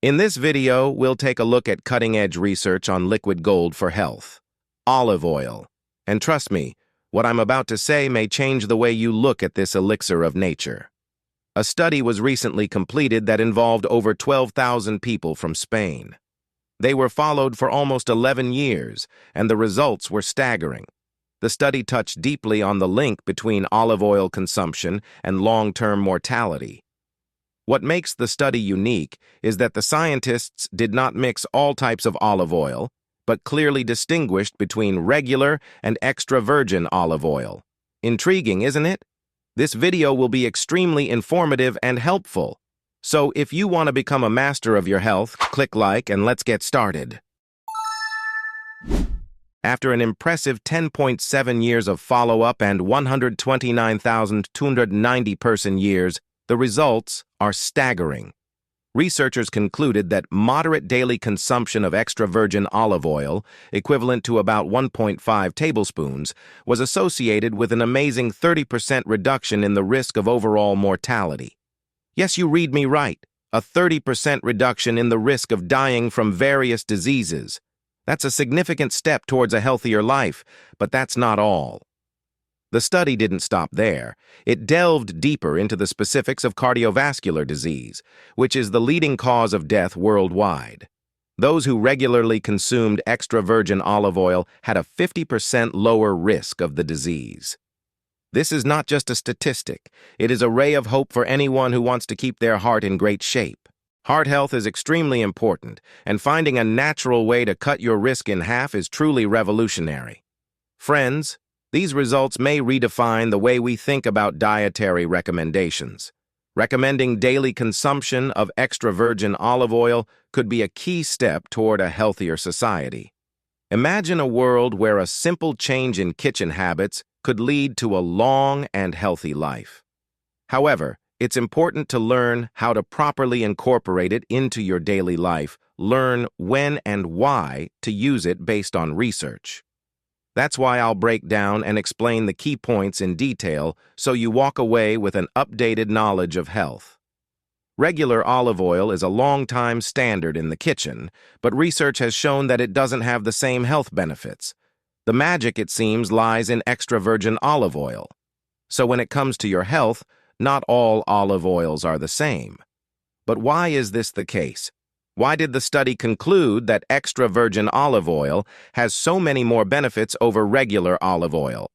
In this video, we'll take a look at cutting-edge research on liquid gold for health, olive oil. And trust me, what I'm about to say may change the way you look at this elixir of nature. A study was recently completed that involved over 12,000 people from Spain. They were followed for almost 11 years, and the results were staggering. The study touched deeply on the link between olive oil consumption and long-term mortality. What makes the study unique is that the scientists did not mix all types of olive oil, but clearly distinguished between regular and extra virgin olive oil. Intriguing, isn't it? This video will be extremely informative and helpful. So if you want to become a master of your health, click like and let's get started. After an impressive 10.7 years of follow-up and 129,290 person years, the results are staggering. Researchers concluded that moderate daily consumption of extra virgin olive oil, equivalent to about 1.5 tablespoons, was associated with an amazing 30% reduction in the risk of overall mortality. Yes, you read me right, a 30% reduction in the risk of dying from various diseases. That's a significant step towards a healthier life, but that's not all. The study didn't stop there. It delved deeper into the specifics of cardiovascular disease, which is the leading cause of death worldwide. Those who regularly consumed extra virgin olive oil had a 50% lower risk of the disease. This is not just a statistic. It is a ray of hope for anyone who wants to keep their heart in great shape. Heart health is extremely important, and finding a natural way to cut your risk in half is truly revolutionary. Friends, these results may redefine the way we think about dietary recommendations. Recommending daily consumption of extra virgin olive oil could be a key step toward a healthier society. Imagine a world where a simple change in kitchen habits could lead to a long and healthy life. However, it's important to learn how to properly incorporate it into your daily life, learn when and why to use it based on research. That's why I'll break down and explain the key points in detail so you walk away with an updated knowledge of health. Regular olive oil is a long-time standard in the kitchen, but research has shown that it doesn't have the same health benefits. The magic, it seems, lies in extra virgin olive oil. So when it comes to your health, not all olive oils are the same. But why is this the case? Why did the study conclude that extra virgin olive oil has so many more benefits over regular olive oil?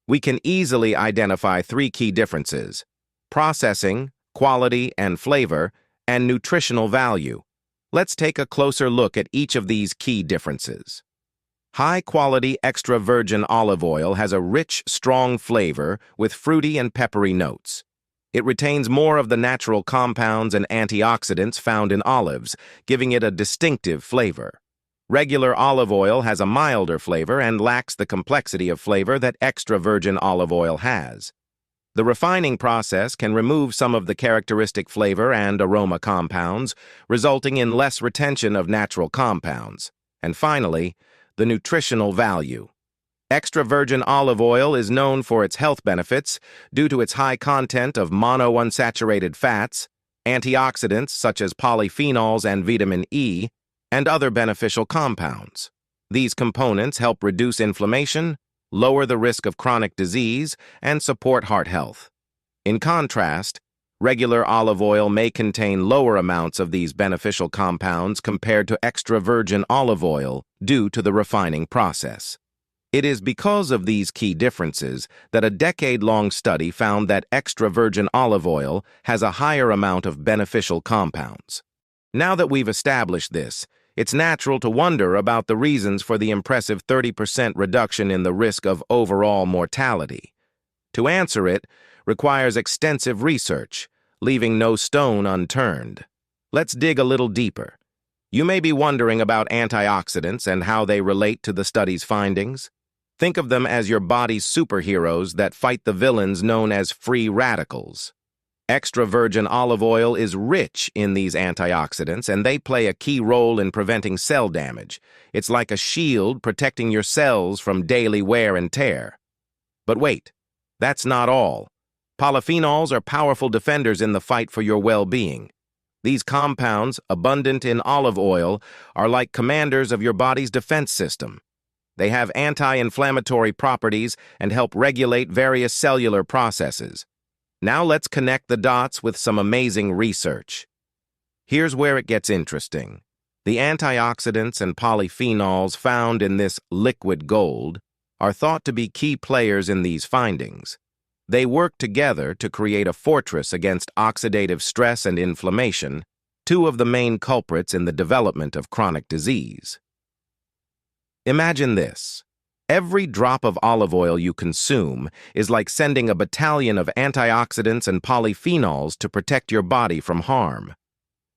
We can easily identify three key differences: processing, quality and flavor, and nutritional value. Let's take a closer look at each of these key differences. High-quality extra virgin olive oil has a rich, strong flavor with fruity and peppery notes. It retains more of the natural compounds and antioxidants found in olives, giving it a distinctive flavor. Regular olive oil has a milder flavor and lacks the complexity of flavor that extra virgin olive oil has. The refining process can remove some of the characteristic flavor and aroma compounds, resulting in less retention of natural compounds. And finally, the nutritional value. Extra virgin olive oil is known for its health benefits due to its high content of monounsaturated fats, antioxidants such as polyphenols and vitamin E, and other beneficial compounds. These components help reduce inflammation, lower the risk of chronic disease, and support heart health. In contrast, regular olive oil may contain lower amounts of these beneficial compounds compared to extra virgin olive oil due to the refining process. It is because of these key differences that a decade-long study found that extra virgin olive oil has a higher amount of beneficial compounds. Now that we've established this, it's natural to wonder about the reasons for the impressive 30% reduction in the risk of overall mortality. To answer it requires extensive research, leaving no stone unturned. Let's dig a little deeper. You may be wondering about antioxidants and how they relate to the study's findings. Think of them as your body's superheroes that fight the villains known as free radicals. Extra virgin olive oil is rich in these antioxidants, and they play a key role in preventing cell damage. It's like a shield protecting your cells from daily wear and tear. But wait, that's not all. Polyphenols are powerful defenders in the fight for your well-being. These compounds, abundant in olive oil, are like commanders of your body's defense system. They have anti-inflammatory properties and help regulate various cellular processes. Now let's connect the dots with some amazing research. Here's where it gets interesting. The antioxidants and polyphenols found in this liquid gold are thought to be key players in these findings. They work together to create a fortress against oxidative stress and inflammation, two of the main culprits in the development of chronic disease. Imagine this. Every drop of olive oil you consume is like sending a battalion of antioxidants and polyphenols to protect your body from harm.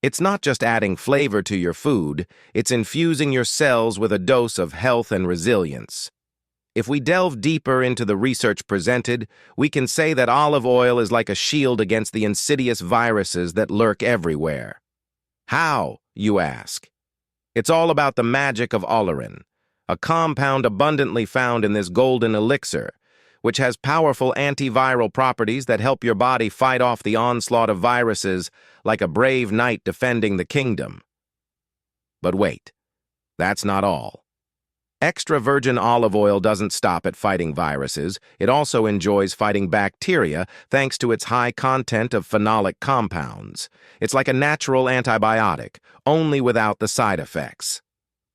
It's not just adding flavor to your food, it's infusing your cells with a dose of health and resilience. If we delve deeper into the research presented, we can say that olive oil is like a shield against the insidious viruses that lurk everywhere. How, you ask? It's all about the magic of oleurin, a compound abundantly found in this golden elixir, which has powerful antiviral properties that help your body fight off the onslaught of viruses like a brave knight defending the kingdom. But wait, that's not all. Extra virgin olive oil doesn't stop at fighting viruses. It also enjoys fighting bacteria thanks to its high content of phenolic compounds. It's like a natural antibiotic, only without the side effects.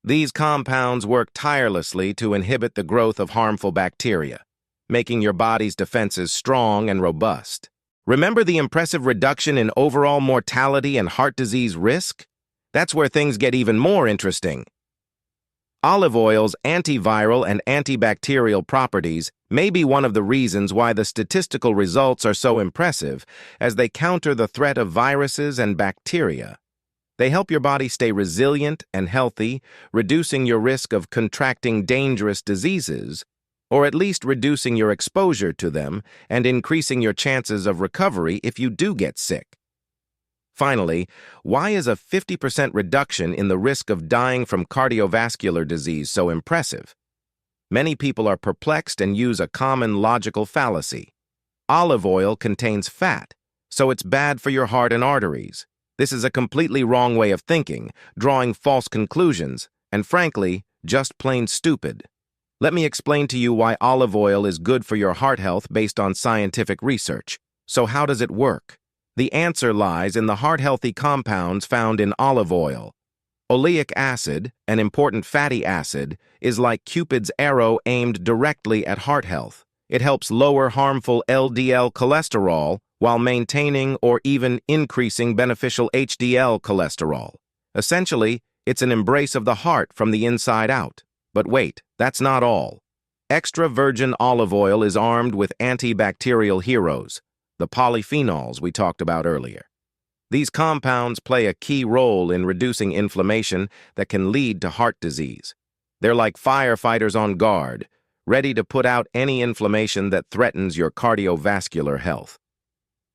These compounds work tirelessly to inhibit the growth of harmful bacteria, making your body's defenses strong and robust. Remember the impressive reduction in overall mortality and heart disease risk? That's where things get even more interesting. Olive oil's antiviral and antibacterial properties may be one of the reasons why the statistical results are so impressive, as they counter the threat of viruses and bacteria. They help your body stay resilient and healthy, reducing your risk of contracting dangerous diseases, or at least reducing your exposure to them and increasing your chances of recovery if you do get sick. Finally, why is a 50% reduction in the risk of dying from cardiovascular disease so impressive? Many people are perplexed and use a common logical fallacy. Olive oil contains fat, so it's bad for your heart and arteries. This is a completely wrong way of thinking, drawing false conclusions, and frankly, just plain stupid. Let me explain to you why olive oil is good for your heart health based on scientific research. So how does it work? The answer lies in the heart-healthy compounds found in olive oil. Oleic acid, an important fatty acid, is like Cupid's arrow aimed directly at heart health. It helps lower harmful LDL cholesterol while maintaining or even increasing beneficial HDL cholesterol. Essentially, it's an embrace of the heart from the inside out. But wait, that's not all. Extra virgin olive oil is armed with antibacterial heroes, the polyphenols we talked about earlier. These compounds play a key role in reducing inflammation that can lead to heart disease. They're like firefighters on guard, ready to put out any inflammation that threatens your cardiovascular health.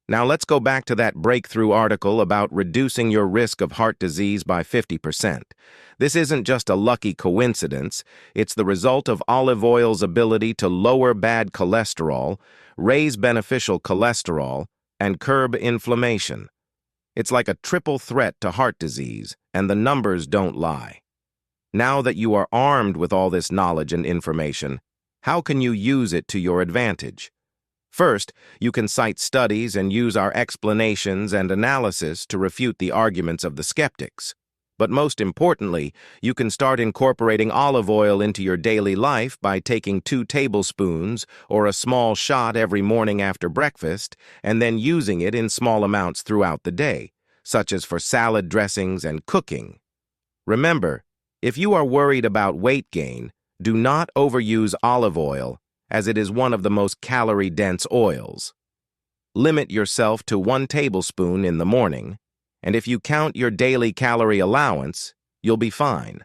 Now let's go back to that breakthrough article about reducing your risk of heart disease by 50%. This isn't just a lucky coincidence, it's the result of olive oil's ability to lower bad cholesterol, raise beneficial cholesterol, and curb inflammation. It's like a triple threat to heart disease, and the numbers don't lie. Now that you are armed with all this knowledge and information, how can you use it to your advantage? First, you can cite studies and use our explanations and analysis to refute the arguments of the skeptics. But most importantly, you can start incorporating olive oil into your daily life by taking 2 tablespoons or a small shot every morning after breakfast, and then using it in small amounts throughout the day, such as for salad dressings and cooking. Remember, if you are worried about weight gain, do not overuse olive oil, as it is one of the most calorie-dense oils. Limit yourself to 1 tablespoon in the morning, and if you count your daily calorie allowance, you'll be fine.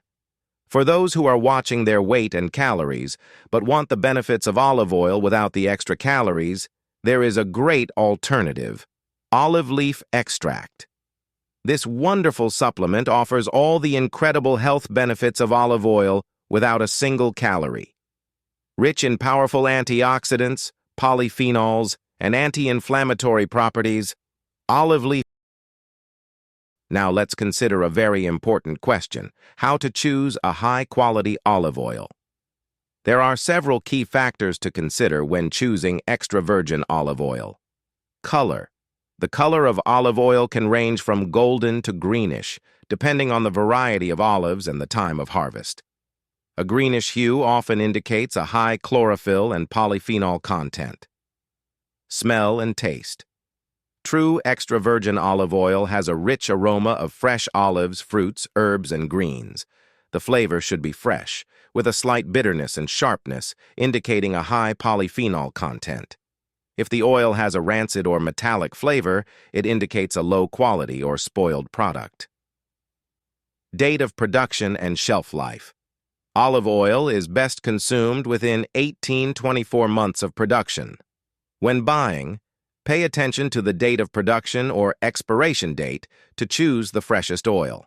For those who are watching their weight and calories, but want the benefits of olive oil without the extra calories, there is a great alternative: olive leaf extract. This wonderful supplement offers all the incredible health benefits of olive oil without a single calorie. Rich in powerful antioxidants, polyphenols, and anti-inflammatory properties, olive leaf Now let's consider a very important question: how to choose a high-quality olive oil. There are several key factors to consider when choosing extra virgin olive oil. Color. The color of olive oil can range from golden to greenish, depending on the variety of olives and the time of harvest. A greenish hue often indicates a high chlorophyll and polyphenol content. Smell and taste. True extra virgin olive oil has a rich aroma of fresh olives, fruits, herbs, and greens. The flavor should be fresh, with a slight bitterness and sharpness, indicating a high polyphenol content. If the oil has a rancid or metallic flavor, it indicates a low quality or spoiled product. Date of production and shelf life. Olive oil is best consumed within 18-24 months of production. When buying, pay attention to the date of production or expiration date to choose the freshest oil.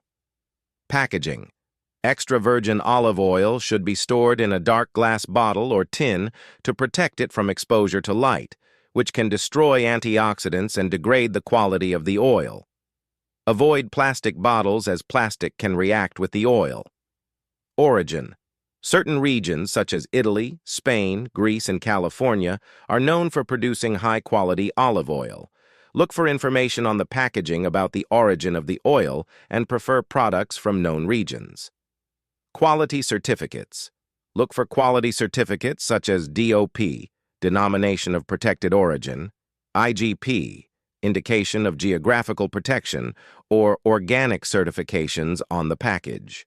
Packaging. Extra virgin olive oil should be stored in a dark glass bottle or tin to protect it from exposure to light, which can destroy antioxidants and degrade the quality of the oil. Avoid plastic bottles as plastic can react with the oil. Origin. Certain regions, such as Italy, Spain, Greece, and California, are known for producing high-quality olive oil. Look for information on the packaging about the origin of the oil and prefer products from known regions. Quality certificates. Look for quality certificates such as DOP, Denomination of Protected Origin, IGP, Indication of Geographical Protection, or organic certifications on the package.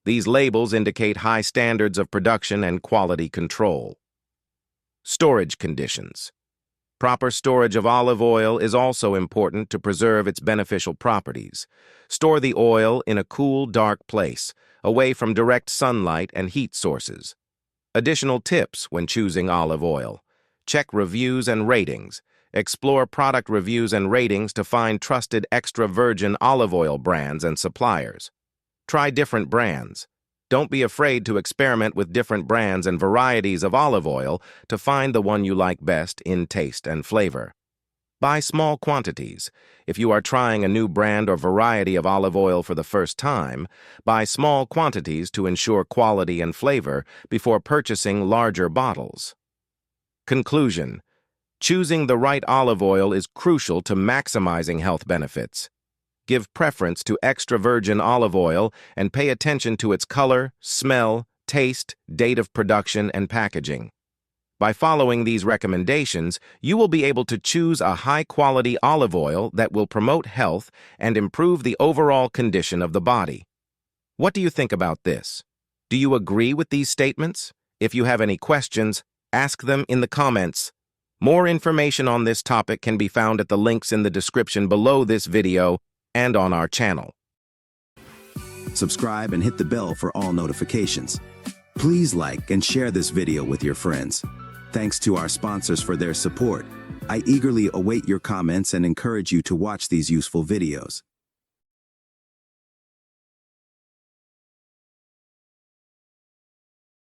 These labels indicate high standards of production and quality control. Storage conditions. Proper storage of olive oil is also important to preserve its beneficial properties. Store the oil in a cool, dark place, away from direct sunlight and heat sources. Additional tips when choosing olive oil. Check reviews and ratings. Explore product reviews and ratings to find trusted extra virgin olive oil brands and suppliers. Try different brands. Don't be afraid to experiment with different brands and varieties of olive oil to find the one you like best in taste and flavor. Buy small quantities. If you are trying a new brand or variety of olive oil for the first time, buy small quantities to ensure quality and flavor before purchasing larger bottles. Conclusion. Choosing the right olive oil is crucial to maximizing health benefits. Give preference to extra virgin olive oil and pay attention to its color, smell, taste, date of production, and packaging. By following these recommendations, you will be able to choose a high-quality olive oil that will promote health and improve the overall condition of the body. What do you think about this? Do you agree with these statements? If you have any questions, ask them in the comments. More information on this topic can be found at the links in the description below this video and on our channel. Subscribe and hit the bell for all notifications. Please like and share this video with your friends. Thanks to our sponsors for their support. I eagerly await your comments and encourage you to watch these useful videos.